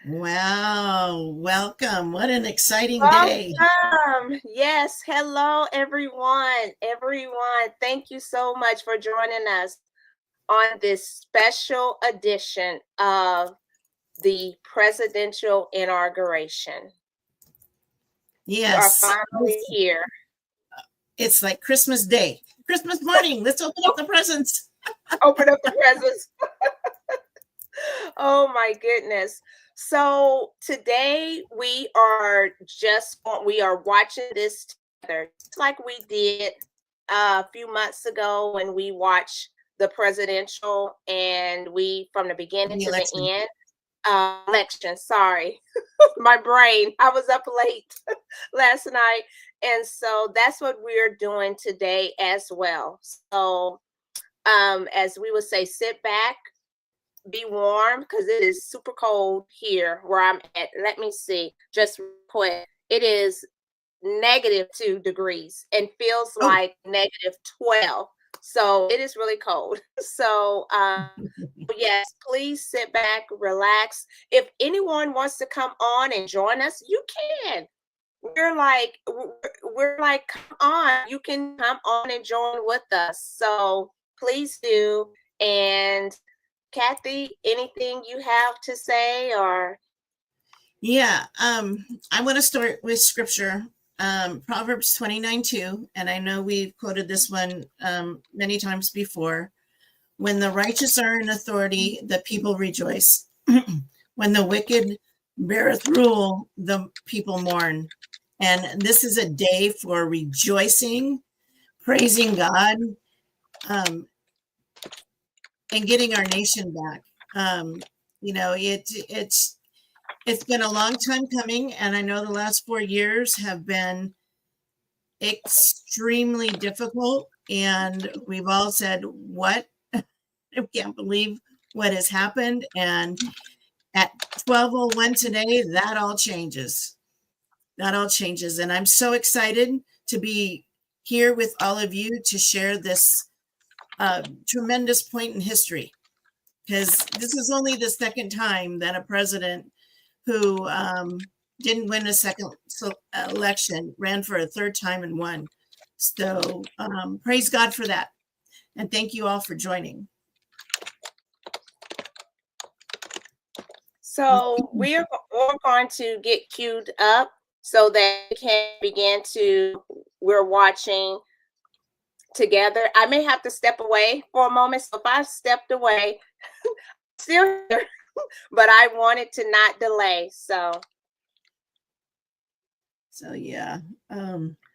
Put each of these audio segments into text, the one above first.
Wow, welcome. What an exciting day. Welcome. Yes. Hello, everyone. Everyone, thank you so much for joining us on this special edition of the presidential inauguration. We are Yes, finally here. it's like Christmas Day, Christmas morning. Let's open up the presents. Open up the presents. Oh my goodness. So today we are watching this together, just like we did a few months ago when we watched the presidential and we from the beginning The to the election. end. Election, sorry. My brain. I was up late last night. And so that's what we're doing today as well. So as we would say, sit back, be warm because it is super cold here where I'm at. Let me see, just real quick. It is -2 degrees and feels Oh, like -12. So it is really cold. So yes, please sit back, relax. If anyone wants to come on and join us, you can. We're like, come on, you can come on and join with us. So please do. And Kathy, anything you have to say or? yeah. I want to start with scripture, Proverbs 29:2, and I know we've quoted this one many times before. When the righteous are in authority, the people rejoice. When the wicked beareth rule, the people mourn. And this is a day for rejoicing, praising God, um, and getting our nation back. It's been a long time coming, and I know the last 4 years have been extremely difficult, and we've all said, "What? I can't believe what has happened." And at 12:01 today, that all changes. That all changes, and I'm so excited to be here with all of you to share this tremendous point in history, because this is only the second time that a president who didn't win a second election ran for a third time and won. So praise God for that. And thank you all for joining. So we're going to get queued up so that we can begin to, we're watching together. I may have to step away for a moment. So if I stepped away, still here, but I wanted to not delay. So yeah.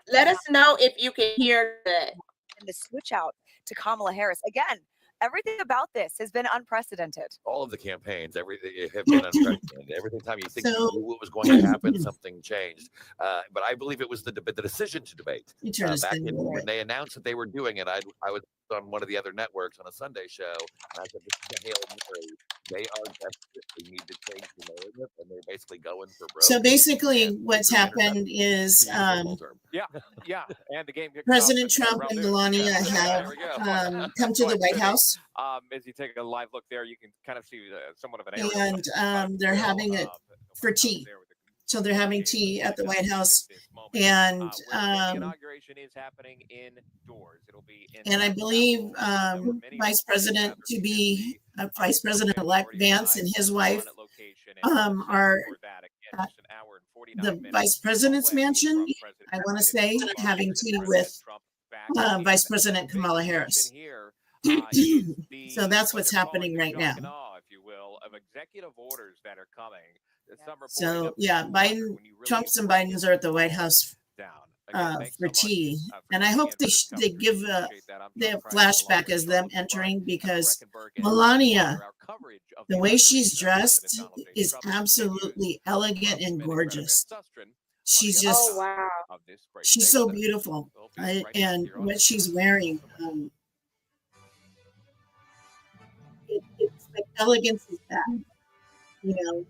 Let us know if you can hear good. And the switch out to Kamala Harris. Again, everything about this has been unprecedented. All of the campaigns, everything have been unprecedented. Every time you think you knew what was going to happen, something changed. But I believe it was the decision to debate. Back when they announced that they were doing it, I was on one of the other networks on a Sunday show, and I said, "This is a Hail Mary. They are desperate. They need to change the narrative, and they're basically going for broke." So basically, what's happened is and the game President Trump and Melania have come to the White House. As you take a live look there, you can kind of see somewhat of an area. And they're having it for tea. So they're having tea at the White House, and the inauguration is happening indoors. It'll be and I believe Vice President Vance and his wife are at the Vice President's mansion, I want to say, having tea with Vice President Kamala Harris. So that's what's happening right now. If you will, of executive orders that are coming. So yeah, Trump's and Biden's are at the White House for tea, and I hope they give the flashback as them entering, because Melania, the way she's dressed is absolutely elegant and gorgeous. She's just, she's so beautiful, and what she's wearing, it's like elegance is back, you know.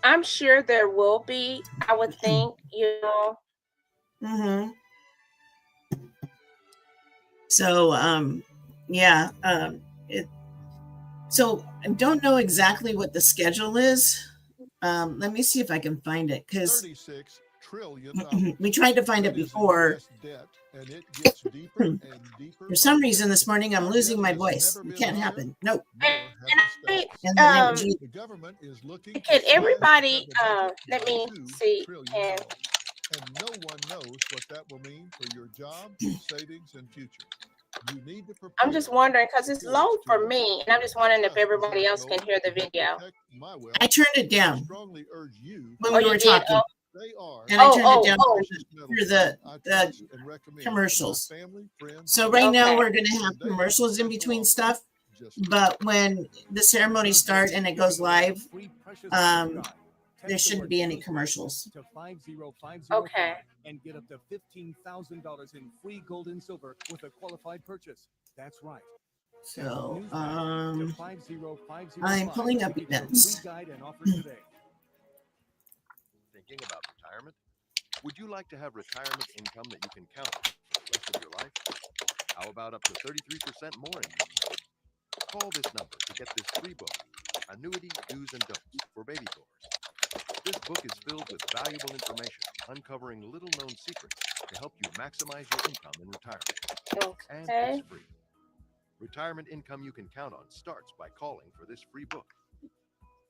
I'm sure there will be, I would think, you know. So, So I don't know exactly what the schedule is. Let me see if I can find it, because $36 trillion. we tried to find it before. And it gets deeper and deeper. For some reason this morning I'm losing my voice. It can't happen. Nope. And The government is looking. can everybody let me see? Can And no one knows what that will mean for your job, savings, and future. You need to prepare. I'm just wondering because it's low for me, and I'm just wondering if everybody else can hear the video. I turned it down Strongly urge you when we were talking. And I turned it down for the commercials. So right now we're going to have commercials in between stuff. But when the ceremony starts and it goes live, there shouldn't be any commercials. Okay. And get up to $15,000 in free gold and silver with a qualified purchase. That's right. So I'm pulling up events. Thinking about retirement? Would you like to have retirement income that you can count on for the rest of your life? How about up to 33% more income? Call this number to get this free book, Annuity Do's and Don'ts for Baby Boomers. This book is filled with valuable information, uncovering little-known secrets to help you maximize your income in retirement. And it's free. Retirement income you can count on starts by calling for this free book.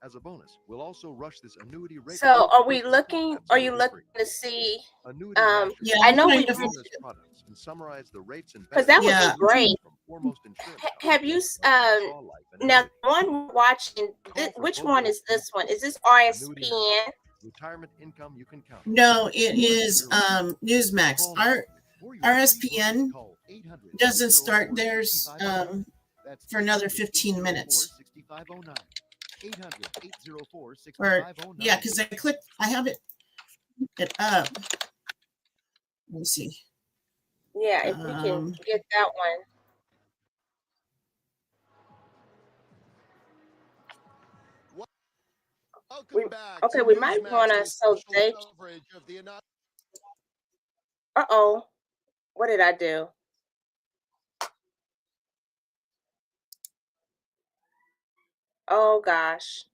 As a bonus, we'll also rush this annuity rate. So are we looking, are you looking to see, Yeah, I know we products and summarize the rates and because that would Yeah. be great. from foremost insurance Have you, companies, all life and now annuity. one we're watching, which one is this one? Is this RSPN? Retirement income you can count on. No, it is Newsmax. Our RSPN doesn't start theirs for another 15 minutes. Or yeah, because I have it up. Let me see. Yeah, if we can get that one. Okay, we might want to, so they, uh-oh, what did I do? Oh gosh.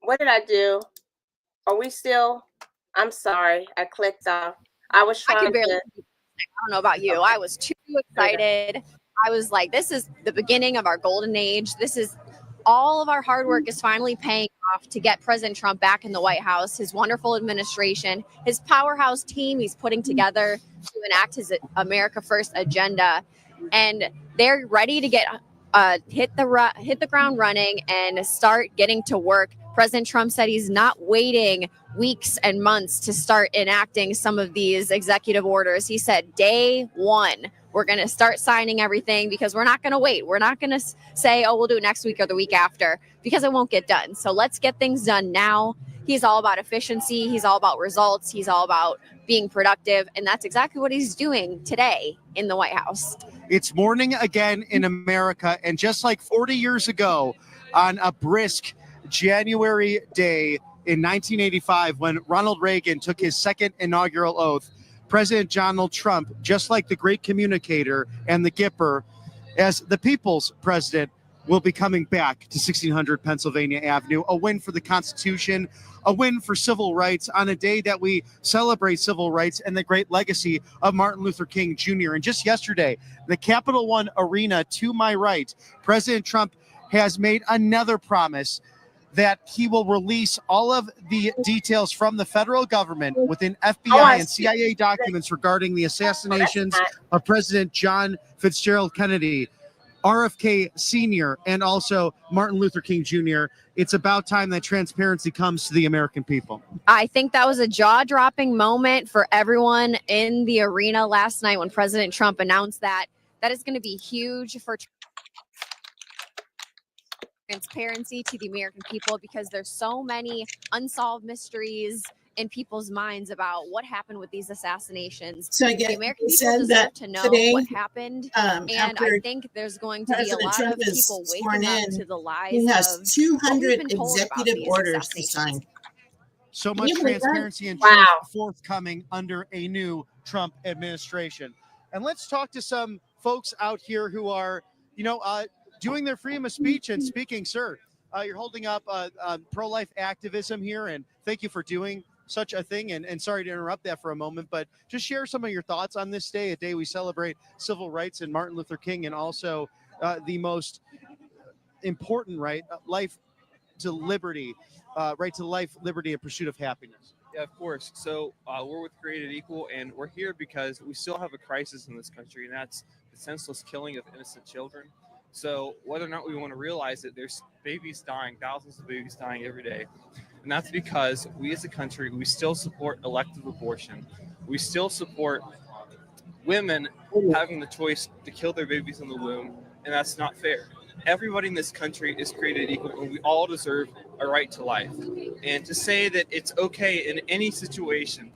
What did I do? Are we still? I'm sorry. I clicked off. I was I trying could barely. to. I don't know about you. I was too excited. I was like, this is the beginning of our golden age. This is all of our hard work is finally paying off to get President Trump back in the White House, his wonderful administration, his powerhouse team he's putting together to enact his America First agenda. And they're ready to get hit the ground running and start getting to work. President Trump said he's not waiting weeks and months to start enacting some of these executive orders. He said day one, we're going to start signing everything because we're not going to wait. We're not going to say, oh, we'll do it next week or the week after because it won't get done. So let's get things done now. He's all about efficiency. He's all about results. He's all about being productive. And that's exactly what he's doing today in the White House. It's morning again in America. And just like 40 years ago on a brisk January day in 1985, when Ronald Reagan took his second inaugural oath, President Donald Trump, just like the great communicator and the Gipper, as the people's president, will be coming back to 1600 Pennsylvania Avenue. A win for the Constitution, a win for civil rights on a day that we celebrate civil rights and the great legacy of Martin Luther King Jr. And just yesterday, the Capitol One Arena to my right, President Trump has made another promise that he will release all of the details from the federal government within FBI and CIA documents regarding the assassinations of President John Fitzgerald Kennedy, RFK Sr., and also Martin Luther King Jr. It's about time that transparency comes to the American people. I think that was a jaw-dropping moment for everyone in the arena last night when President Trump announced that. That is going to be huge for transparency to the American people because there's so many unsolved mysteries in people's minds about what happened with these assassinations. So again, the American people said deserve that to know today, what happened. And I think there's going to President be a lot Trump of is people sworn waking up in. to the lies He has of 200 what we've been told about executive these orders to assassinations. sign. So Can much you believe that? transparency and Wow. truth forthcoming under a new Trump administration. And let's talk to some folks out here who are, doing their freedom of speech and speaking. Sir, you're holding up pro-life activism here, and thank you for doing such a thing. And sorry to interrupt that for a moment, but just share some of your thoughts on this day, a day we celebrate civil rights and Martin Luther King, and also the most important right, life to liberty, right to life, liberty, and pursuit of happiness. Yeah, of course. So we're with Created Equal, and we're here because we still have a crisis in this country, and that's the senseless killing of innocent children. So whether or not we want to realize it, there's babies dying, thousands of babies dying every day. And that's because we as a country, we still support elective abortion. We still support women having the choice to kill their babies in the womb, and that's not fair. Everybody in this country is created equal, and we all deserve a right to life. And to say that it's okay in any situation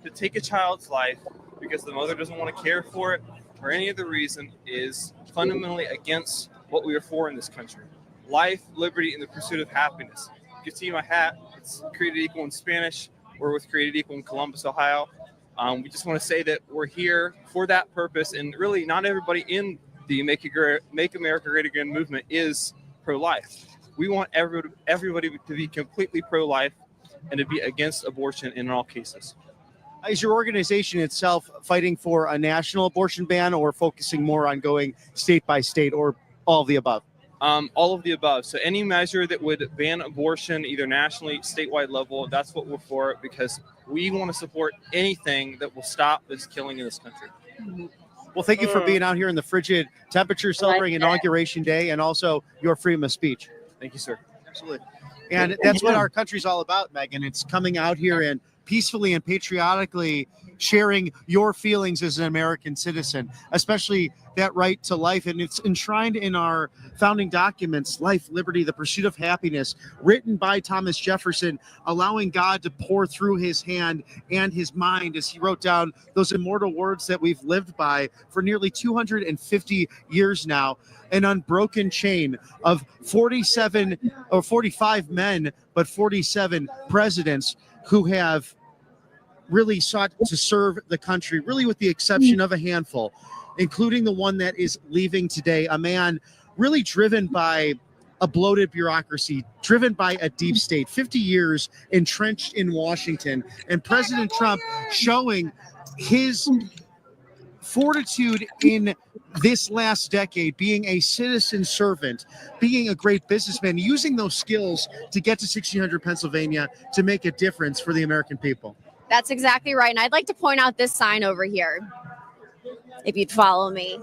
to take a child's life because the mother doesn't want to care for it or any other reason is fundamentally against what we are for in this country. Life, liberty, and the pursuit of happiness. You can see my hat. It's Created Equal in Spanish. We're with Created Equal in Columbus, Ohio. We just want to say that we're here for that purpose, and really not everybody in the Make America Great Again movement is pro-life. We want everybody to be completely pro-life and to be against abortion in all cases. Is your organization itself fighting for a national abortion ban, or focusing more on going state by state, or all of the above? All of the above. So any measure that would ban abortion, either nationally, statewide level, that's what we're for, because we want to support anything that will stop this killing in this country. Well, thank you for being out here in the frigid temperature, celebrating Inauguration Day, and also your freedom of speech. Thank you, sir. Absolutely. And that's what our country's all about, Megan. It's coming out here and peacefully and patriotically sharing your feelings as an American citizen, especially that right to life. And it's enshrined in our founding documents, life, liberty, the pursuit of happiness, written by Thomas Jefferson, allowing God to pour through his hand and his mind as he wrote down those immortal words that we've lived by for nearly 250 years now. An unbroken chain of 47 or 45 men, but 47 presidents who have really sought to serve the country, really with the exception of a handful, including the one that is leaving today, a man really driven by a bloated bureaucracy, driven by a deep state, 50 years entrenched in Washington, and President Trump showing his fortitude in this last decade, being a citizen servant, being a great businessman, using those skills to get to 1600 Pennsylvania to make a difference for the American people. That's exactly right. And I'd like to point out this sign over here, if you'd follow me.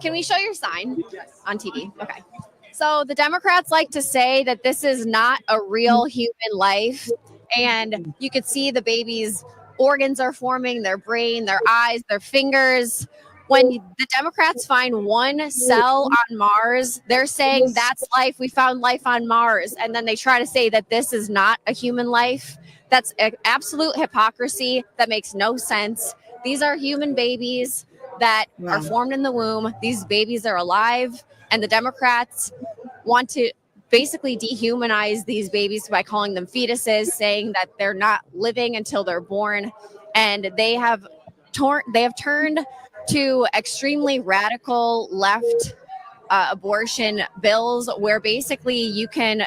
Can we show your sign on TV? Okay. So the Democrats like to say that this is not a real human life. And you could see the baby's organs are forming, their brain, their eyes, their fingers. When the Democrats find one cell on Mars, they're saying that's life. We found life on Mars. And then they try to say that this is not a human life. That's absolute hypocrisy. That makes no sense. These are human babies that are formed in the womb. These babies are alive. And the Democrats want to basically dehumanize these babies by calling them fetuses, saying that they're not living until they're born. And they have turned to extremely radical left abortion bills, where basically you can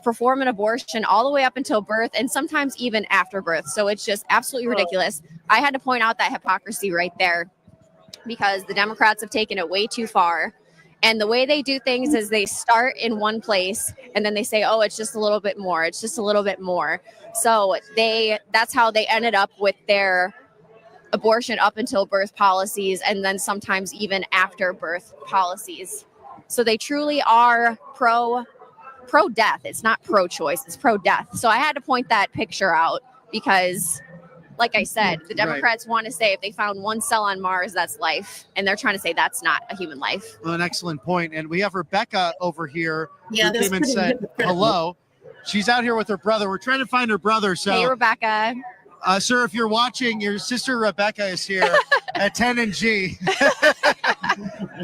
perform an abortion all the way up until birth, and sometimes even after birth. So it's just absolutely ridiculous. I had to point out that hypocrisy right there, because the Democrats have taken it way too far. And the way they do things is they start in one place and then they say, oh, it's just a little bit more. It's just a little bit more. So that's how they ended up with their abortion up until birth policies, and then sometimes even after birth policies. So they truly are pro-death. It's not pro-choice, it's pro-death. So I had to point that picture out because, like I said, the Democrats want to say if they found one cell on Mars, that's life. And they're trying to say that's not a human life. Well, an excellent point. And we have Rebecca over here Yeah, who came and said hello. She's out here with her brother. We're trying to find her brother. So, hey, Rebecca. Sir, if you're watching, your sister Rebecca is here at 10 and G.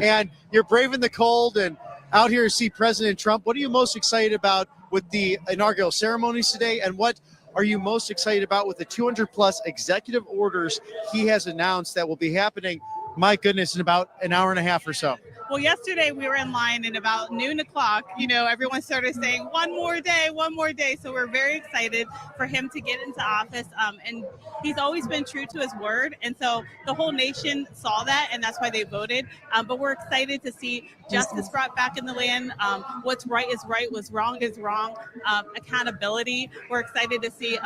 And you're braving the cold and out here to see President Trump. What are you most excited about with the inaugural ceremonies today? And what are you most excited about with the 200 plus executive orders he has announced that will be happening my goodness, in about an hour and a half or so. Well, yesterday we were in line and about noon o'clock, everyone started saying one more day. So we're very excited for him to get into office. And he's always been true to his word. And so the whole nation saw that, and that's why they voted. But we're excited to see justice brought back in the land. What's right is right, what's wrong is wrong. Accountability. We're excited to see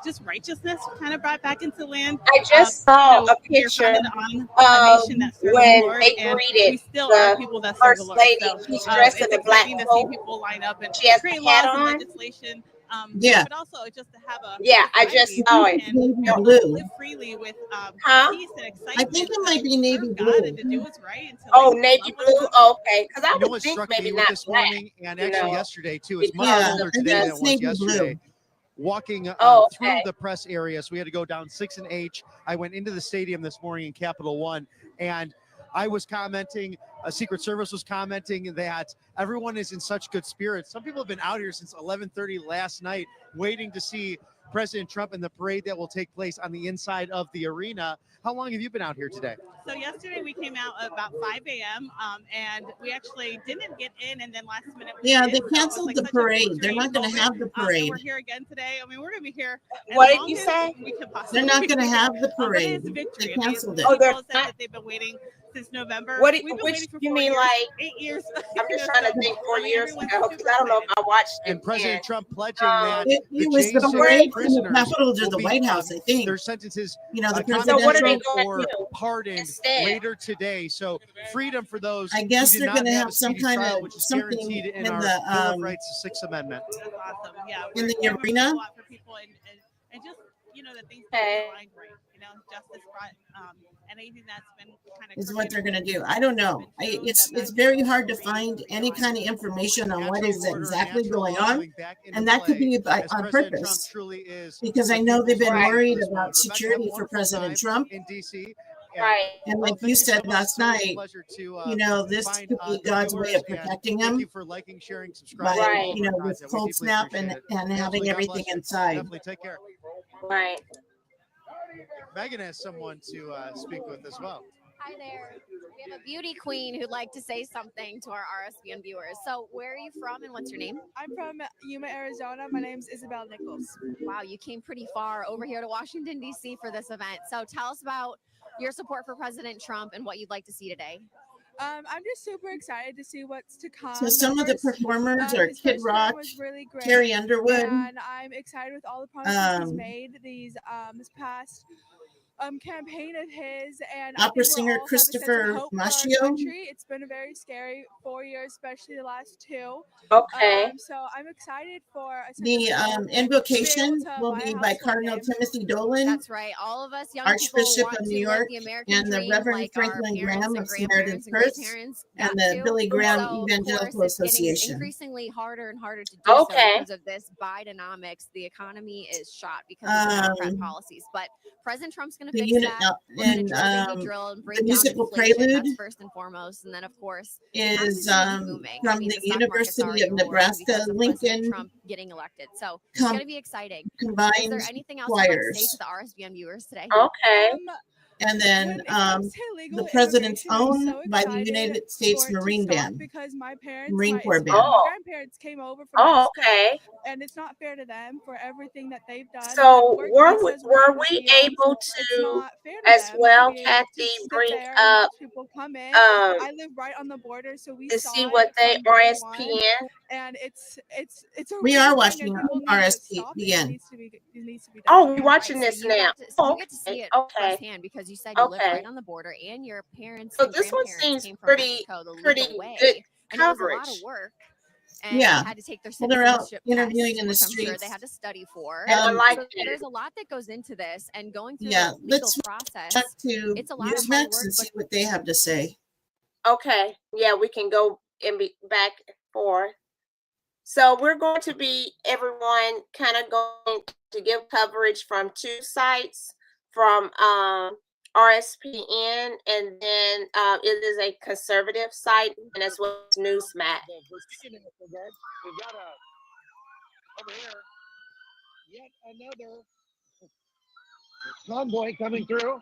just righteousness kind of brought back into the land. I just saw a picture on a nation that serves when the Lord, they and greeted we still the are people that serve the First Lord. Lady. So, She's dressed in it's a black exciting to see coat. people line up and She has create a laws hat and on. legislation. Yeah. But also just to have a Yeah, I just society saw that it. can Blue. live freely with Huh? peace and I excitement. think it to might be navy serve God blue. and to do what's right and to Oh, like, navy love one blue. another. Okay, because I You know would what think struck maybe me with not this black. morning and you actually know, yesterday too? It's much because Yeah, of colder I think today than it's it was navy yesterday. blue. Walking Oh, through okay. the press area, so we had to go down 6 and H. I went into the stadium this morning in Capital One, and I was commenting, Secret Service was commenting that everyone is in such good spirits. Some people have been out here since 11:30 last night waiting to see President Trump and the parade that will take place on the inside of the arena. How long have you been out here today? So yesterday we came out about 5 a.m. And we actually didn't get in, and then last minute we Yeah, did. they So it was, canceled like, the such a parade. They're victory not going to moment. have the And parade. we're here again today. I mean, we're going to be here as What did long you as say? we can possibly. They're not going to be. have the But parade. it's a victory. They I mean, canceled it. Oh, they're people said not. that they've been waiting since November. What? We've been Which waiting for you 4 mean years, like? 8 years. I'm just trying to think 4 years everyone's ago because super I don't know if excited. I watched it And President then. Trump pledging that It the was the J6 parade from the prisoners Capitol to will the be, White House, I think. their sentences You know, the So what are they commuted presidential. going to or do pardoned instead? later today. So freedom for those I who guess did they're not going to have have a some speedy kind trial, of which is something guaranteed in in our the Bill of Rights, the Sixth Amendment. That's awesome. Yeah, in the we're moving arena. a lot for people, and just that things can Okay. be aligned right. Justice brought and anything that's been kind of Is what they're going to do. I don't know. It's very hard to find any kind of information on what is exactly going on, and that could be on purpose. Truly is Because I know they've been Right. worried about security for President Trump. in DC. Right. And like you said last night, this could be God's way of protecting Thank him you for liking, sharing, subscribing. Right. to all of our with content. We cold deeply snap appreciate it. and having Absolutely. God everything bless you. inside. Definitely take care. Right. Megan has someone to speak with as well. Hi there. We have a beauty queen who'd like to say something to our RSBN viewers. So, where are you from and what's your name? I'm from Yuma, Arizona. My name's Isabel Nichols. Wow, you came pretty far over here to Washington, D.C. for this event. So, tell us about your support for President Trump and what you'd like to see today. I'm just super excited to see what's to come. So some of the performers are his Kid first term Rock, was really great, Carrie Underwood, and I'm excited with all the promises he's made this past campaign of his, and I think opera we're singer all have a sense of Christopher hope for our Macchio. country. It's been a very scary 4 years, especially the last 2. Okay. So I'm excited for a sense The of hope, invocation to will buy a be house by one Cardinal day. Timothy Dolan, That's right. All of us young Archbishop people want of to New live York, the American and the dream Reverend like our Franklin parents Graham and of Samaritan's grandparents and Purse, great-parents and got the to. Billy Graham So, of course, Evangelical it's getting Association. increasingly harder and harder to do so Okay. because of this Bidenomics. The economy is shot because of the Democrat policies. But President Trump's going to The fix unit that. We're going to and drill, baby, drill, and bring the down musical inflation. prelude That's first and foremost. And then, of course, is booming. from the the stock market's University already of roaring Nebraska because of President Lincoln Trump getting elected. So it's going to be exciting. Is combined there anything else you'd like to say choirs. to the RSBN viewers today? Okay. And then When it comes to the legal President's immigration, I'm own so by the excited United States for it to Marine stop Band, because my parents, Marine Corps Band. my Oh. grandparents came over from Oh, Mexico, okay. and it's not fair to them for everything that they've done. So Work were visas, were working we the fields, able it's to, not fair to as them to well, be able to Kathy, sit bring there and up watch people come in. um I live right on the border, so we to saw see what it they from day one, RSPN? and it's a We real are thing, watching and people need to stop it. It RSPN. needs to be done. Oh, we're watching So this you now. got to, so Oh, you get to see it okay. firsthand because you said you live Okay. right on the border and your parents So and this one grandparents seems came from pretty Mexico the pretty legal way. good And it was a lot of coverage. work. And Yeah. had to take their Well, they're out citizenship interviewing test, in the which I'm sure they streets. had to study for. And I like So that. there's a lot that goes into this, and going through Yeah, the legal let's process. check to It's a lot of hard Newsmax work, and but see what they have to say. Okay. Yeah, we can go and be back and forth. So we're going to be, everyone, kind of going to give coverage from 2 sites, from RSPN, and then it is a conservative site, and as well as Newsmax. We've got over here yet another convoy coming through.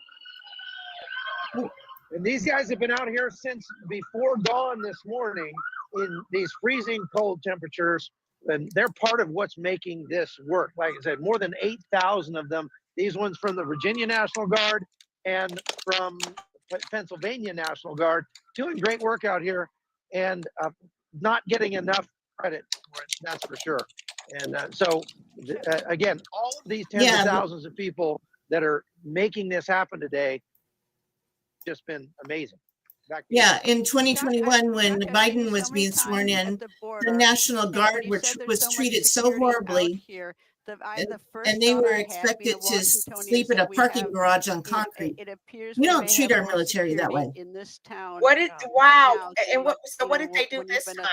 And these guys have been out here since before dawn this morning in these freezing cold temperatures. And they're part of what's making this work. Like I said, more than 8,000 of them. These ones from the Virginia National Guard and from Pennsylvania National Guard doing great work out here and not getting enough credit for it, that's for sure. And again, all of these tens of thousands of people that are making this happen today, just been amazing. Yeah, in 2021, when Biden was being sworn in, the National Guard was treated so horribly, and they were expected to sleep in a parking garage on concrete. We don't treat our military that way. Wow. And what did they do this time?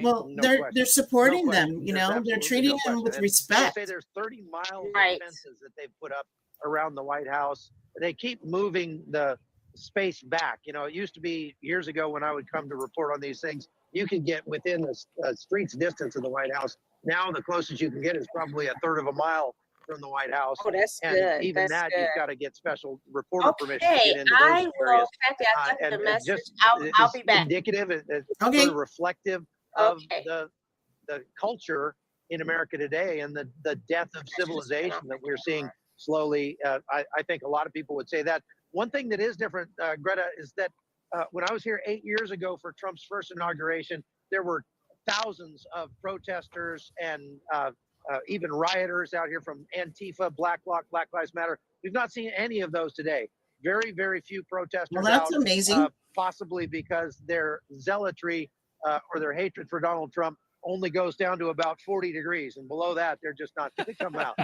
Well, they're supporting them, you know, they're treating them with respect. They say there's 30 miles of fences that they've put up around the White House. They keep moving the space back. You know, it used to be years ago when I would come to report on these things, you could get within the street's distance of the White House. Now the closest you can get is probably a third of a mile from the White House. Oh, that's and good. Even that's that, good. you've got to get special reporter permission to Okay, get into those areas. Kathy, I got the And message. just I'll be back. Indicative, it's Okay. sort of reflective of the culture in America today and the death of civilization that we're seeing slowly. I think a lot of people would say that. One thing that is different, Greta, is that when I was here 8 years ago for Trump's first inauguration, there were thousands of protesters and even rioters out here from Antifa, Black Bloc, Black Lives Matter. We've not seen any of those today. Very, very few protesters Well, that's out, amazing. possibly because their zealotry or their hatred for Donald Trump only goes down to about 40 degrees, and below that, they're just not going to come out.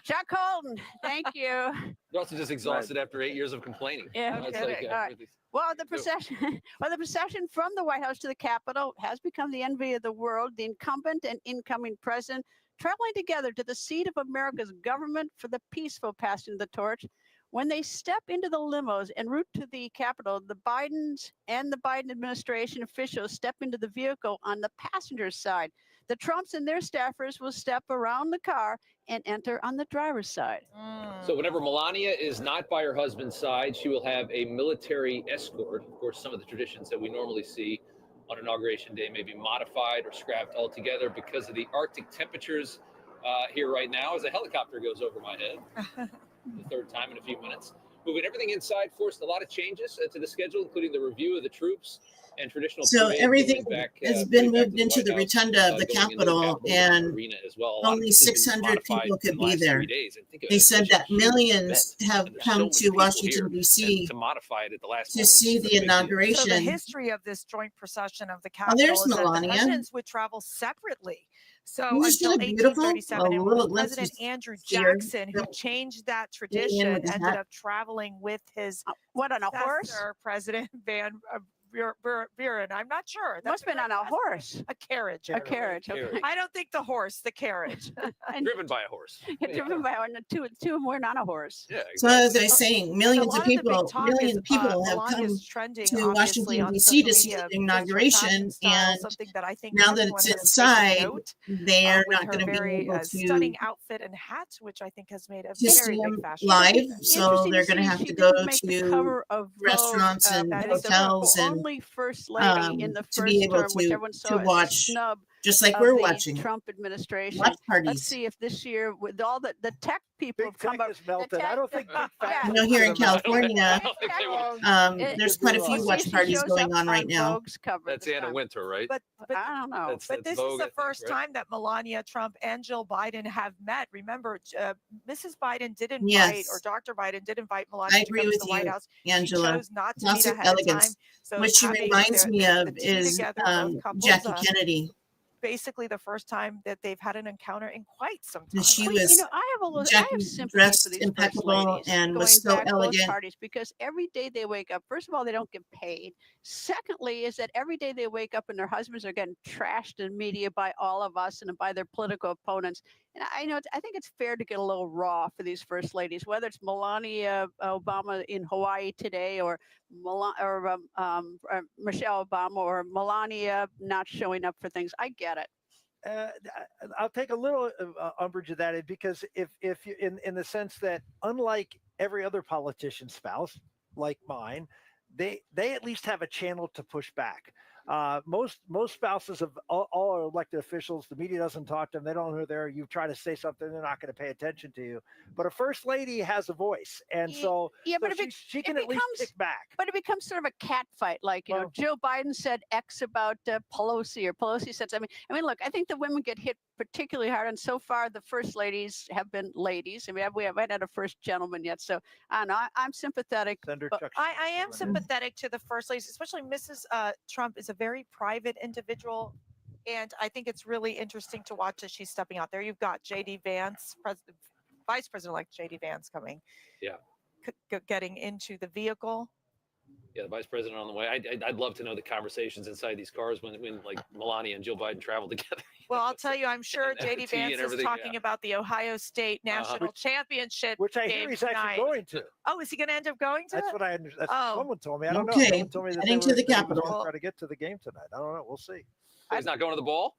Chuck Holden, thank you. You're also just exhausted after 8 years of complaining. Yeah, You know, it's okay, like, all right. Well, the procession from the White House to the Capitol has become the envy of the world. The incumbent and incoming president traveling together to the seat of America's government for the peaceful passing of the torch. When they step into the limos en route to the Capitol, the Bidens and the Biden administration officials step into the vehicle on the passenger side. The Trumps and their staffers will step around the car and enter on the driver's side. So whenever Melania is not by her husband's side, she will have a military escort. Of course, some of the traditions that we normally see on Inauguration Day may be modified or scrapped altogether because of the Arctic temperatures here right now as a helicopter goes over my head. The third time in a few minutes. Moving everything inside forced a lot of changes to the schedule, including the review of the troops and traditional. So everything has been moved into the rotunda of the Capitol, and only 600 people could be there. They said that millions have come to Washington, D.C. to see the inauguration. So the history of this joint procession of the Oh, Capitol there's is that the Melania. presidents would travel separately. So Isn't she until look beautiful? 1837, A it little was glimpse President of Andrew fear. Jackson who changed that with tradition, his ended hat. up traveling with his what, on a horse? President Van Buren. I'm not sure. Must have been on a horse. A carriage. A carriage. Okay. I don't think the horse, the carriage. Driven by a horse. Driven by two of them were not a horse. Yeah. So as I was saying, millions of people have come to Washington, D.C. to see the inauguration, and now that it's inside, they're not going to be able stunning outfit and hat, which I think has made a to very see big them fashion. live. So they're going to have to go to restaurants and hotels and first lady in the to first be able term, which everyone saw to as a watch, snub just like of we're the watching. Trump administration. Watch parties. Let's see if this year, with all the tech people have come up. Melted. I don't think You know, here in California, there's quite a few watch parties going on right now. That's Anna Winter, right? But I don't know. But this is the first time that Melania Trump and Jill Biden have met. Remember, Mrs. Biden did invite, or Dr. Biden did invite Melania to come to the White House. Angela. She chose not to Lots meet of ahead of time. elegance. So What she having reminds me of the two is together, both couples, Jackie Kennedy. Basically, the first time that they've had an encounter in quite some time. And she was Jackie dressed impeccable and was so elegant. Parties, because every day they wake up, first of all, they don't get paid. Secondly, is that every day they wake up and their husbands are getting trashed in media by all of us and by their political opponents. And I think it's fair to get a little raw for these first ladies, whether it's Melania Obama in Hawaii today, or Michelle Obama, or Melania not showing up for things. I get it. I'll take a little umbrage of that, because if you, in the sense that, unlike every other politician's spouse, like mine, they at least have a channel to push back. Most spouses of all our elected officials, the media doesn't talk to them. They don't know who they're. You try to say something, they're not going to pay attention to you. But a first lady has a voice, and so she can at least kick back. But it becomes sort of a cat fight, like Joe Biden said X about Pelosi, or Pelosi said something. I mean, look, I think the women get hit particularly hard, and so far the first ladies have been ladies. I mean, we haven't had a first gentleman yet, so I don't know. I'm sympathetic. I am sympathetic to the first ladies, especially Mrs. Trump is a very private individual, and I think it's really interesting to watch as she's stepping out there. You've got JD Vance, Vice President-elect JD Vance coming, getting into the vehicle. Yeah, the vice president on the way. I'd love to know the conversations inside these cars when like Melania and Jill Biden travel together. Well, I'll tell you, I'm sure JD Vance is talking about the Ohio State National Championship, which I hear he's actually going to. Oh, is he going to end up going to? That's it? what I understand. Someone told me. I don't know. Okay, Someone told me that heading to the Capitol. Try to get to the game tonight. I don't know. We'll see. He's not going to the ball.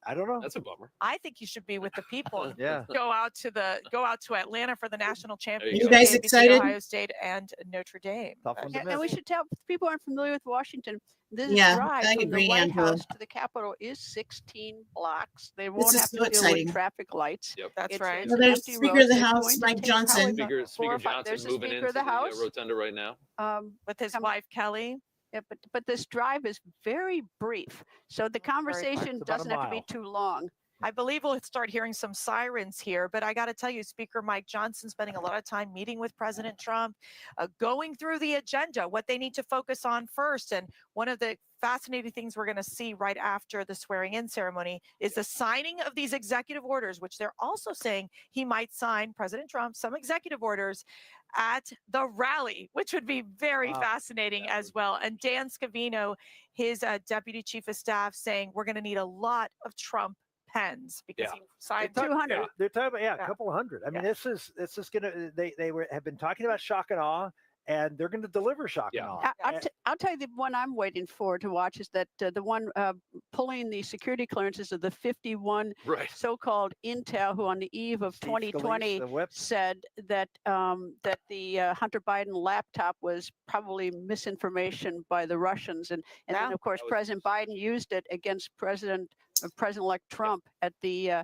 I don't know. That's a bummer. I think you should be with the people. Yeah. Go out to Atlanta for the national championship. You guys game between excited? Ohio State and Notre Dame. And we should tell people aren't familiar with Washington. This drive I from agree, the White Angela. House to the Capitol is 16 blocks. They won't is have to so deal exciting. with traffic lights. Yep. That's It's right. an Well, there's empty Speaker road. of the It's House, going to Mike take Johnson. probably Speaker about 4 or 5 Johnson There's a moving Speaker into of the House. rotunda right now. With his wife Kelly. Yeah, but this drive is very brief, so the conversation It's about a doesn't have to be mile. too long. I believe we'll start hearing some sirens here, but I got to tell you, Speaker Mike Johnson spending a lot of time meeting with President Trump, going through the agenda, what they need to focus on first. And one of the fascinating things we're going to see right after the swearing in ceremony is the signing of these executive orders, which they're also saying he might sign, President Trump, some executive orders at the rally, which would be very fascinating as well. And Dan Scavino, his deputy chief of staff, saying we're going to need a lot of Trump pens because he signed 200. They're talking about a couple of hundred. I mean, this is gonna. They have been talking about shock and awe, and they're going to deliver shock and awe. I'll tell you the one I'm waiting for to watch is that the one pulling the security clearances of the 51 so-called intel who on the eve of 2020 said that that the Hunter Biden laptop was probably misinformation by the Russians, and then of course President Biden used it against President-elect Trump at the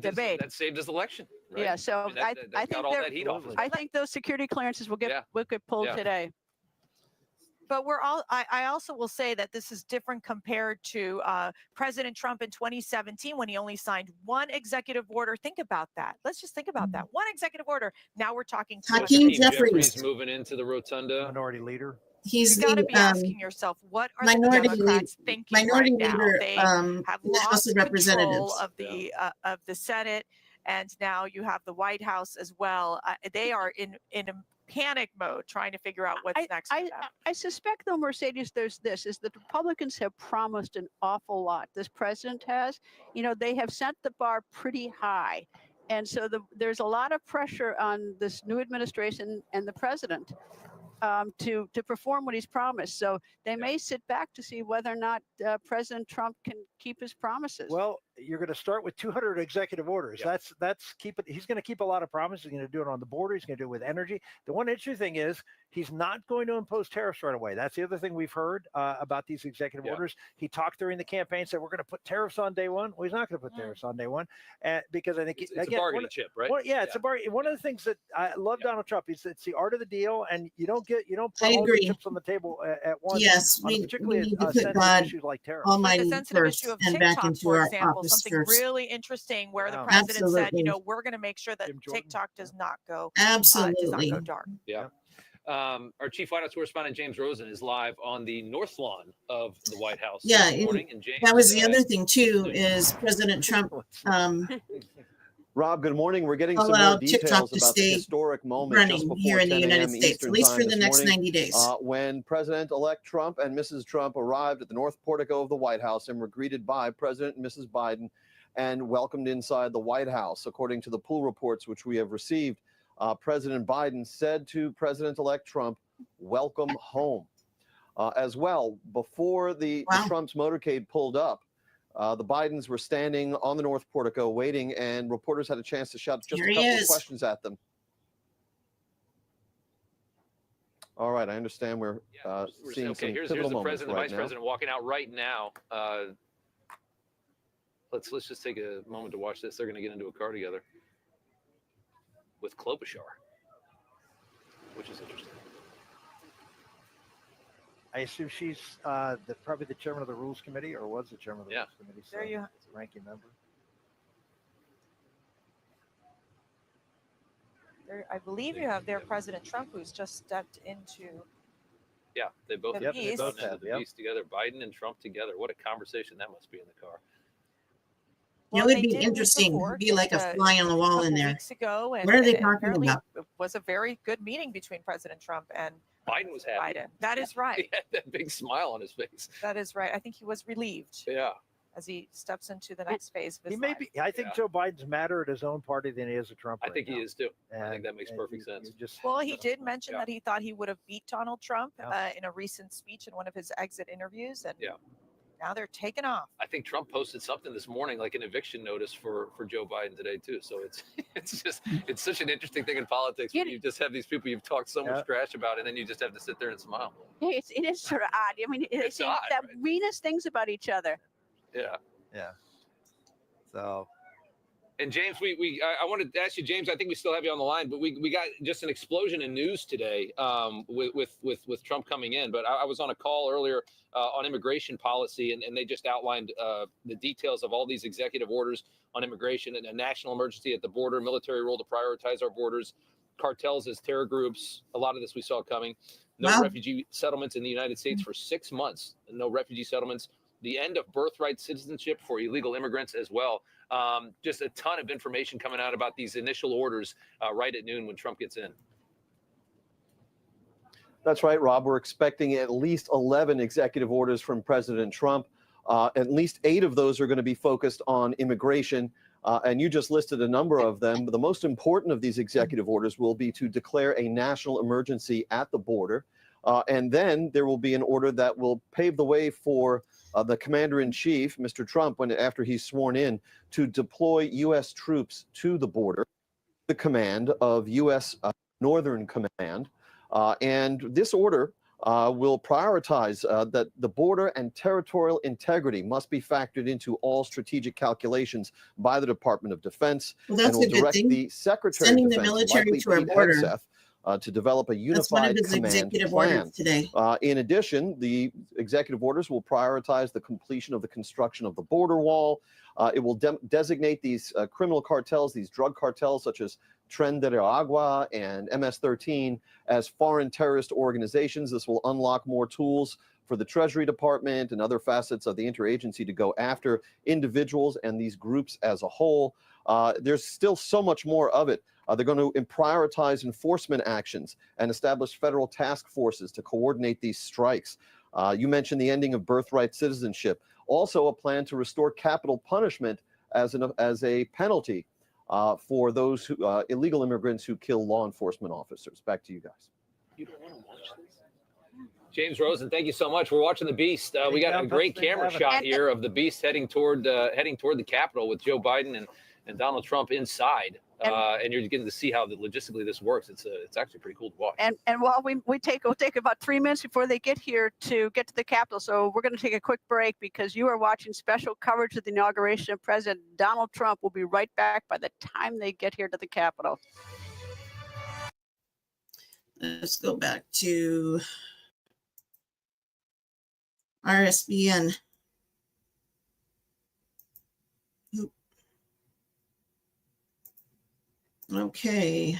debate. That saved his election. Right? Yeah, so I mean, I think got all that heat off. I think those security clearances will get pulled today. But I also will say that this is different compared to President Trump in 2017 when he only signed one executive order. Think about that. Let's just think about that. One executive order. Now we're talking. Hakeem Jeffries moving into the rotunda. Minority leader. He's you got to be asking yourself, what are the Democrats thinking right now? They have lost control of the Senate, and now you have the White House as well. They are in a panic mode trying to figure out what's next. I suspect, though, Mercedes, there's this, is that Republicans have promised an awful lot. This president has. You know, they have set the bar pretty high. And so there's a lot of pressure on this new administration and the president to perform what he's promised. So they may sit back to see whether or not President Trump can keep his promises. Well, you're going to start with 200 executive orders. That's keep it. He's going to keep a lot of promises. He's going to do it on the border. He's going to do it with energy. The one interesting thing is he's not going to impose tariffs right away. That's the other thing we've heard about these executive orders. He talked during the campaign, said we're going to put tariffs on day one. Well, he's not going to put tariffs on day one because I think it's a bargaining chip, right? It's a bargain. One of the things that I love Donald Trump is it's the art of the deal, and you don't put all the chips on the table at once. Yes, we need to put God Almighty first and back into our office something first. really interesting where the president said, you know, we're going to make sure that TikTok does not go dark. Yeah. Our chief White House correspondent James Rosen is live on the north lawn of the White House. Yeah, this morning. And James, that was the other thing too, is President Trump. Rob, good morning. We're getting some allowed more details TikTok to about the stay historic moment running just before here in the 10 United a.m. States, Eastern at least time for the this next morning, 90 days. when President-elect Trump and Mrs. Trump arrived at the North Portico of the White House and were greeted by President and Mrs. Biden and welcomed inside the White House. According to the pool reports which we have received, President Biden said to President-elect Trump, "Welcome home." As well, before the Trump's motorcade pulled up, the Bidens were standing on the North Portico waiting, and reporters had a chance to shout just a couple of questions at them. All right, I understand we're seeing some here's pivotal the moments president, the right vice now. president walking out right now. Let's just take a moment to watch this. They're going to get into a car together with Klobuchar, which is interesting. I assume she's probably the chairman of the Rules Committee, or was the chairman of the Rules Committee. So There you it's a ranking member. I believe you have there President Trump, who's just stepped into. Yeah, they both The have beast. gone into the beast together. Biden and Trump together. What a conversation that must be in the car. It would be interesting. It'd be like a fly on the wall in there. Weeks ago, and What are they and talking apparently about? It was a very good meeting between President Trump and Biden was happy. Biden. That is right. He had that big smile on his face. That is right. I think he was relieved. Yeah. As he steps into the next phase of his He may life. be. I think Joe Biden's madder at his own party than he is at Trump. I think he is too. I think that makes perfect sense. Well, he did mention that he thought he would have beat Donald Trump in a recent speech in one of his exit interviews, and now they're taking off. I think Trump posted something this morning, like an eviction notice for Joe Biden today too. So it's such an interesting thing in politics. Where you just have these people you've talked so much trash about, and then you just have to sit there and smile. Yeah, it is sort of odd. I mean, they say the meanest things about each other. Yeah. Yeah. So. And James, I wanted to ask you, James. I think we still have you on the line, but we got just an explosion in news today with Trump coming in. But I was on a call earlier on immigration policy, and they just outlined the details of all these executive orders on immigration and a national emergency at the border, military role to prioritize our borders, cartels as terror groups. A lot of this we saw coming. No refugee settlements in the United States for 6 months. No refugee settlements. The end of birthright citizenship for illegal immigrants as well. Just a ton of information coming out about these initial orders right at noon when Trump gets in. That's right, Rob. We're expecting at least 11 executive orders from President Trump. At least 8 of those are going to be focused on immigration. And you just listed a number of them. The most important of these executive orders will be to declare a national emergency at the border. And then there will be an order that will pave the way for the commander-in-chief, Mr. Trump, after he's sworn in, to deploy U.S. troops to the border, the command of U.S. Northern Command. And this order will prioritize that the border and territorial integrity must be factored into all strategic calculations by the Department of Defense. Well, that's and will a good direct thing. the Secretary Sending of the Defense, military likely to our Pete border. Hegseth, to develop a That's one of unified his command executive plan. orders today. In addition, the executive orders will prioritize the completion of the construction of the border wall. It will designate these criminal cartels, these drug cartels such as Tren de Agua and MS-13 as foreign terrorist organizations. This will unlock more tools for the Treasury Department and other facets of the interagency to go after individuals and these groups as a whole. There's still so much more of it. They're going to prioritize enforcement actions and establish federal task forces to coordinate these strikes. You mentioned the ending of birthright citizenship. Also, a plan to restore capital punishment as a penalty for those illegal immigrants who kill law enforcement officers. Back to you guys. You don't want to watch this? James Rosen, thank you so much. We're watching the Beast. We got a great camera shot here of the Beast heading toward the Capitol with Joe Biden and Donald Trump inside. And you're getting to see how logistically this works. It's actually pretty cool to watch. And while we'll take about 3 minutes before they get here to get to the Capitol. So we're going to take a quick break because you are watching special coverage of the inauguration of President Donald Trump. We'll be right back by the time they get here to the Capitol. Let's go back to RSBN. Okay.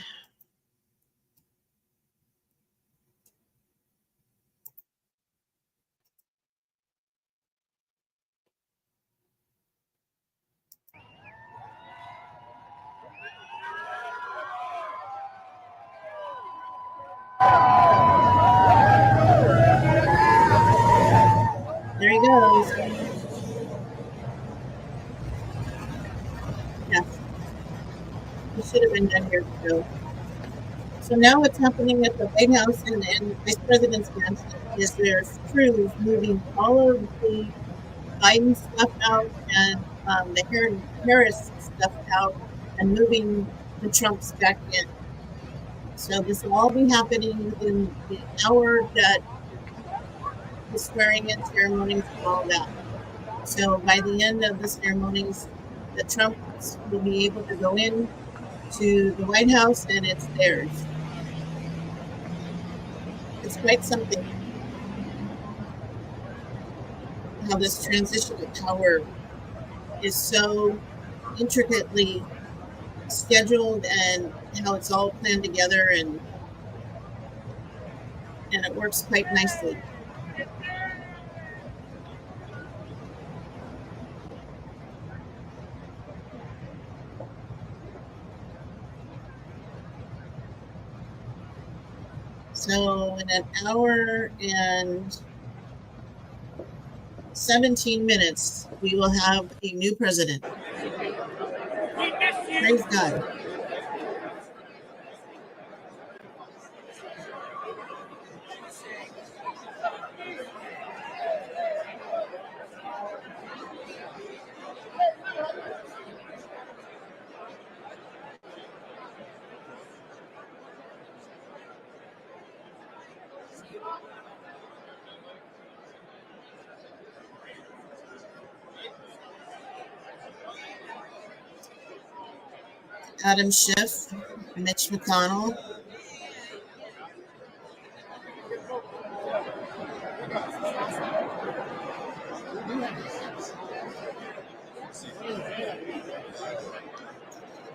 There he goes. Yes. He should have been done years ago. So now what's happening at the White House and Vice President's mansion is there's crews moving all of the Biden stuff out and the Harris stuff out and moving the Trumps back in. So this will all be happening within the hour that the swearing-in ceremonies are all about. So by the end of the ceremonies, the Trumps will be able to go in to the White House and it's theirs. It's quite something how this transition of power is so intricately scheduled and how it's all planned together, and it works quite nicely. So in an hour and 17 minutes, we will have a new president. Praise God. Adam Schiff, Mitch McConnell.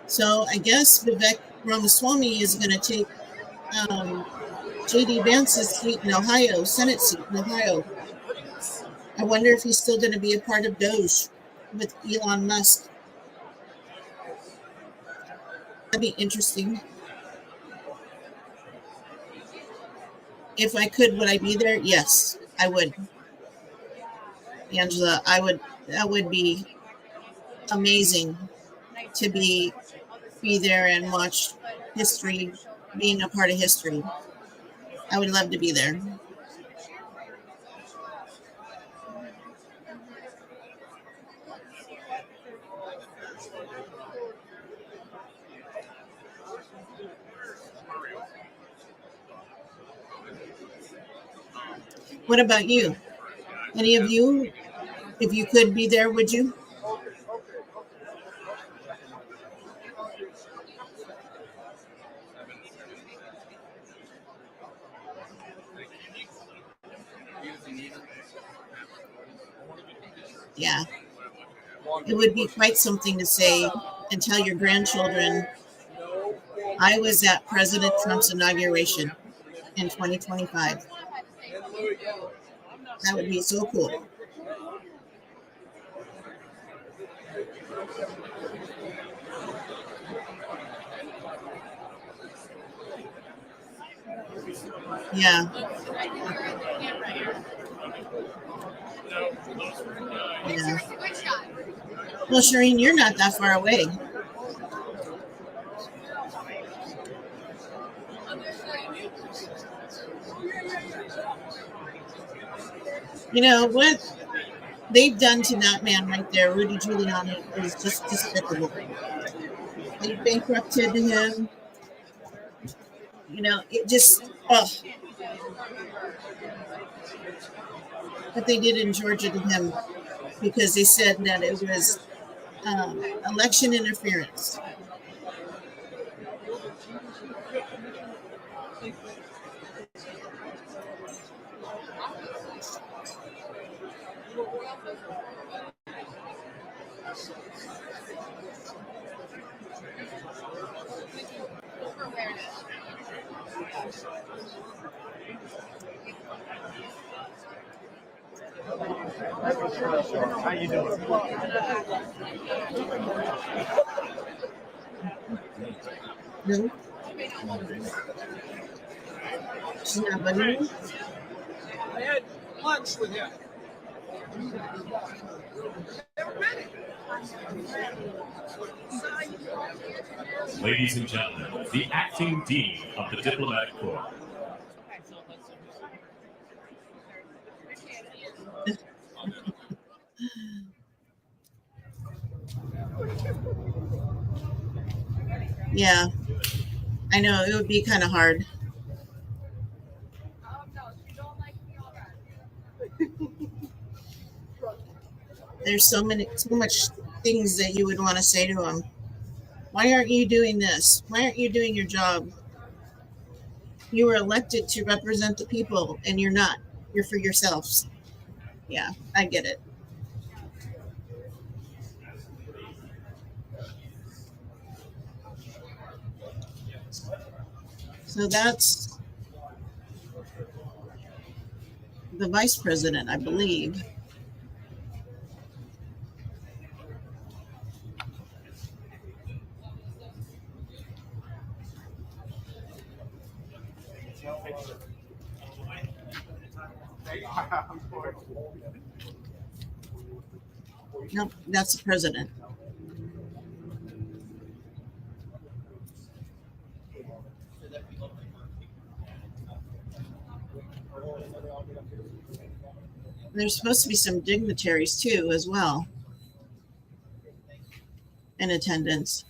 So I guess Vivek Ramaswamy is going to take JD Vance's seat in Ohio, Senate seat in Ohio. I wonder if he's still going to be a part of Doge with Elon Musk. That'd be interesting. If I could, would I be there? Yes, I would. Angela, I would. That would be amazing to be there and watch history, being a part of history. I would love to be there. What about you? Any of you, if you could be there, would you? Yeah. It would be quite something to say and tell your grandchildren, I was at President Trump's inauguration in 2025. That would be so cool. Yeah. Yeah. Well, Shireen, you're not that far away. You know what they've done to that man right there, Rudy Giuliani, is just despicable. They bankrupted him. You know, it just, what they did in Georgia to him, because they said that it was election interference. How you doing? No. She's not bugging me? I had lunch with him. Ladies and gentlemen, the acting dean of the diplomatic corps. Yeah. I know it would be kind of hard. There's so much things that you would want to say to him. Why aren't you doing this? Why aren't you doing your job? You were elected to represent the people, and you're not. You're for yourselves. Yeah, I get it. So that's the vice president, I believe. Nope, that's the president. There's supposed to be some dignitaries too, as well, in attendance.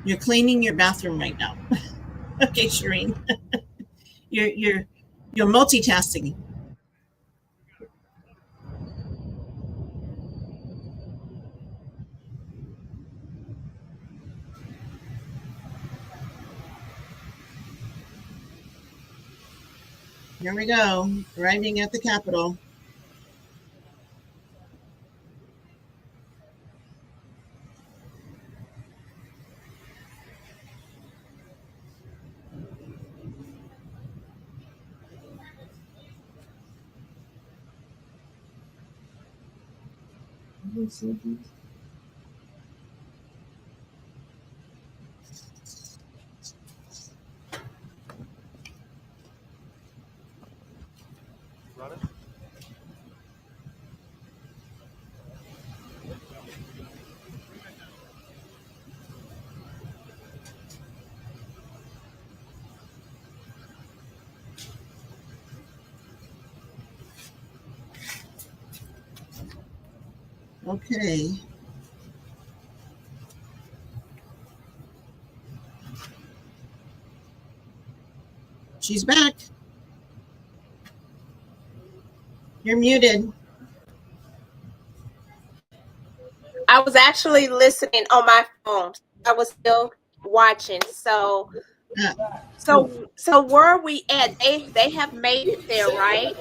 You're cleaning your bathroom right now. Okay, Shireen. You're multitasking. Here we go, arriving at the Capitol. Okay. She's back. You're muted. I was actually listening on my phone. I was still watching. So where are we at? They have made it there, right?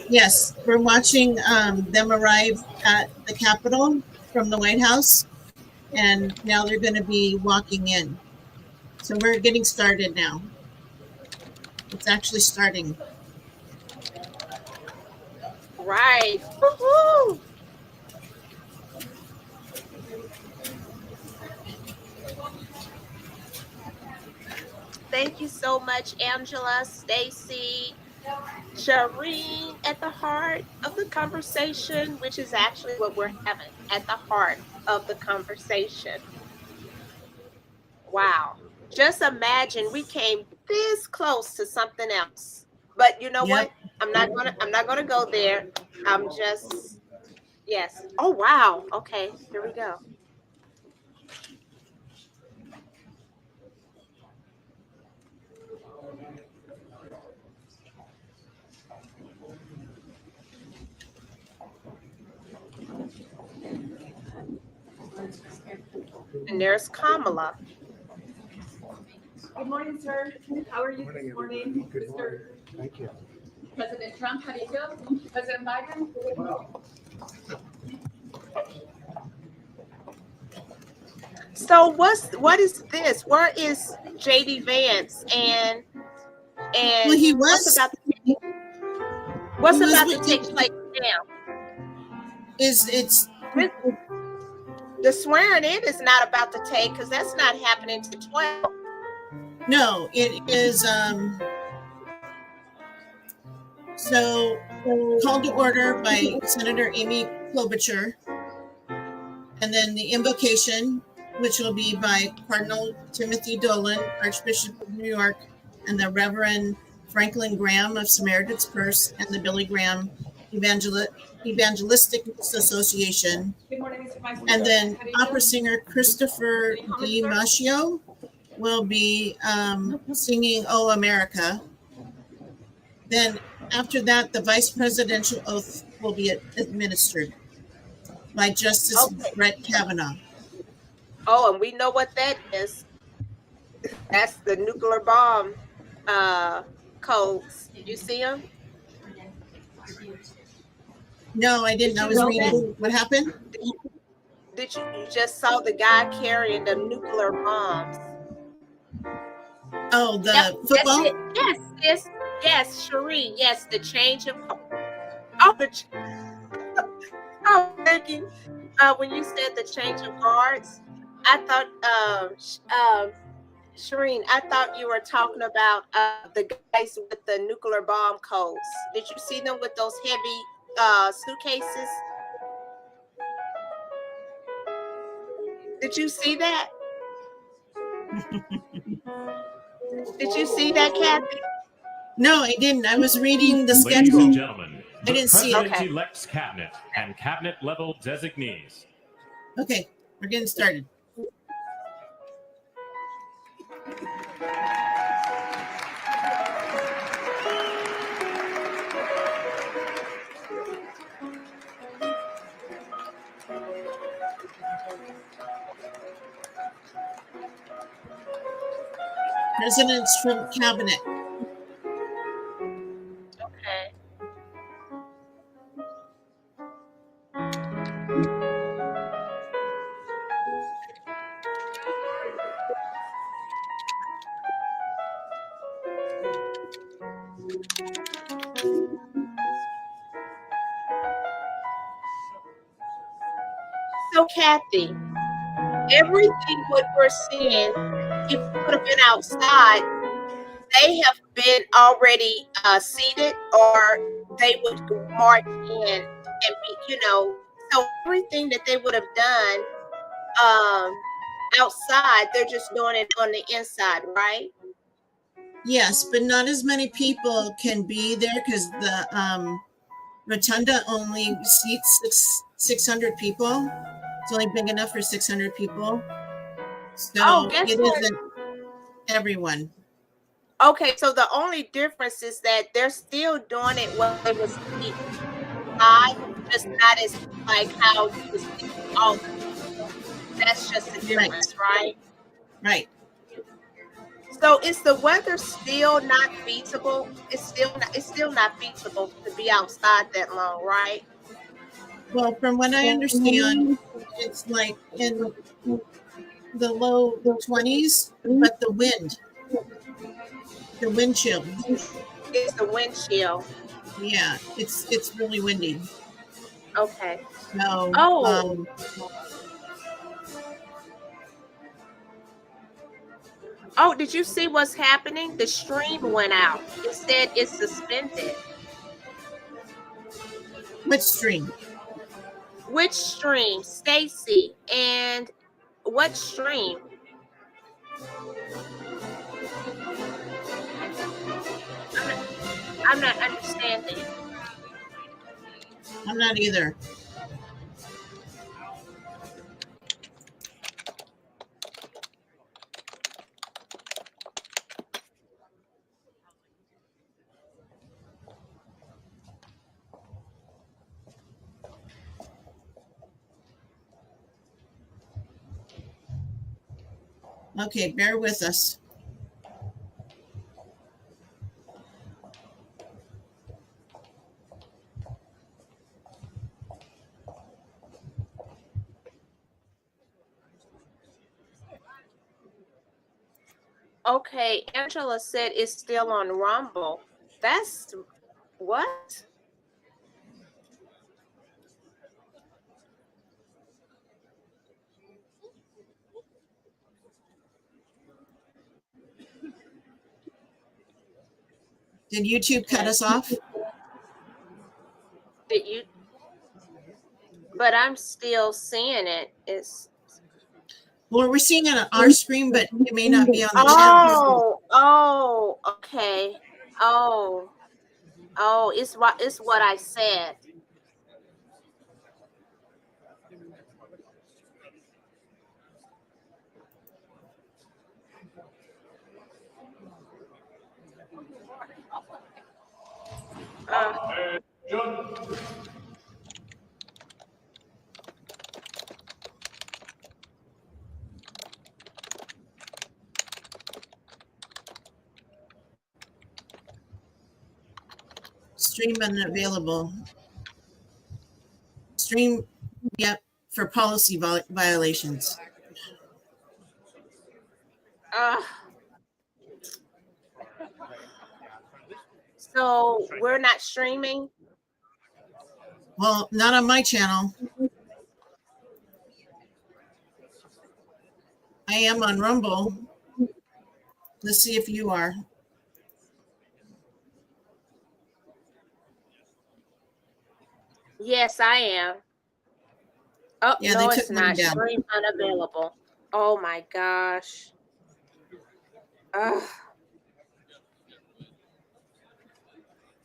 Yes, we're watching them arrive at the Capitol from the White House, and now they're going to be walking in. So we're getting started now. It's actually starting. Right. Woo-hoo. Thank you so much, Angela, Stacy, Shireen, at the heart of the conversation, which is actually what we're having, at the heart of the conversation. Wow. Just imagine we came this close to something else. But you know what? I'm not gonna go there. I'm just yes. Oh wow. Okay, here we go. And there's Kamala. Good morning, sir. How are you this morning? Good morning. Thank you. President Trump, how do you feel? President Biden? Well. So what is this? Where is JD Vance and well, he was what's about to take place now? It's the swearing in is not about to take because that's not happening to 12. No, it is so called to order by Senator Amy Klobuchar, and then the invocation, which will be by Cardinal Timothy Dolan, Archbishop of New York, and the Reverend Franklin Graham of Samaritan's Purse and the Billy Graham Evangelistic Association. Good morning, Mr. Vice And then President. How do you opera do? singer Christopher D. Macchio will be singing "Oh America." Then after that, the vice presidential oath will be administered by Justice Brett Kavanaugh. Oh, and we know what that is. That's the nuclear bomb codes. Did you see them? No, I didn't. I was reading. What happened? Did you just saw the guy carrying the nuclear bombs? Oh, the football? That's it. Yes, Cherie. Yes, the change of. I'm thinking when you said the change of guards, I thought, Shireen, I thought you were talking about the guys with the nuclear bomb codes. Did you see them with those heavy suitcases? Did you see that? Did you see that, Kathy? No, I didn't. I was reading the Ladies schedule. and gentlemen, I the didn't see it. President-elect's cabinet and cabinet-level designees. Okay, we're getting started. President's Trump cabinet. Okay. So, Kathy, everything what we're seeing, if it would have been outside, they have been already seated, or they would march in and be, so everything that they would have done outside, they're just doing it on the inside, right? Yes, but not as many people can be there because the Rotunda only seats 600 people. It's only big enough for 600 people. So guess it what? isn't everyone. Okay, so the only difference is that they're still doing it when it was high, just not as like how you was all. That's just the difference, right? Right. So is the weather still not feasible? It's still not feasible to be outside that long, right? Well, from what I understand, it's like in the low 20s, but the wind chill. It's the wind chill. Yeah, it's really windy. Okay. So, Oh, did you see what's happening? The stream went out. It said it's suspended. Which stream? Which stream? Stacy. And what stream? I'm not understanding. I'm not either. Okay, bear with us. Okay, Angela said it's still on Rumble. That's what? Did YouTube cut us off? Did you? But I'm still seeing it. Well, we're seeing it on our screen, but it may not be on the channel. Okay. It's what I said. Stream unavailable. Stream, yep, for policy violations. So we're not streaming? Well, not on my channel. I am on Rumble. Let's see if you are. Yes, I am. Oh, Yeah, no, they it's took mine not. down. Stream unavailable. Oh my gosh. Ugh.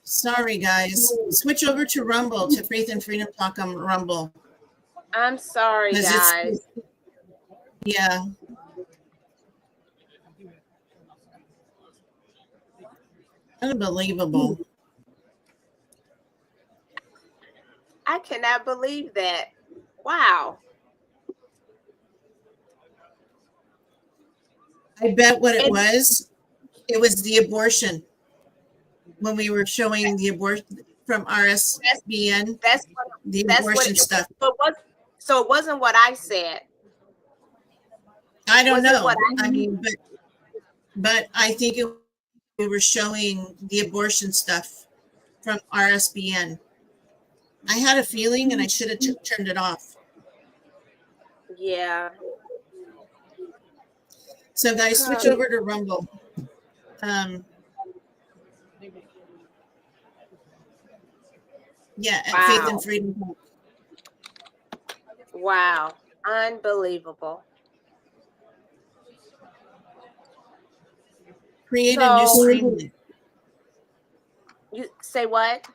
Sorry, guys. Switch over to Rumble, to Faith and Freedom Talk on Rumble. I'm sorry, 'Cause guys. Yeah. Unbelievable. I cannot believe that. Wow. I bet what it was the abortion. When we were showing the abortion from RSBN, the abortion stuff. So it wasn't what I said. I don't Was it know. what I mean, but I think we were showing the abortion stuff from RSBN. I had a feeling, and I should have turned it off. Yeah. So, guys, switch over to Rumble. Yeah, at Faith and Freedom. Wow. Unbelievable. Create a new stream link. You say what?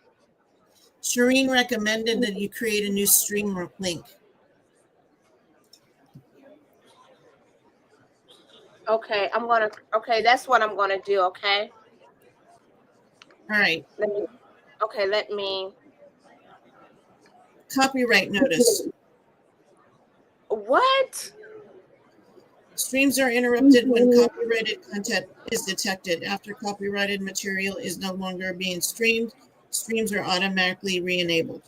Shireen recommended that you create a new stream link. Okay, that's what I'm gonna do, okay? All right. Let me. Copyright notice. What? Streams are interrupted when copyrighted content is detected. After copyrighted material is no longer being streamed, streams are automatically re-enabled.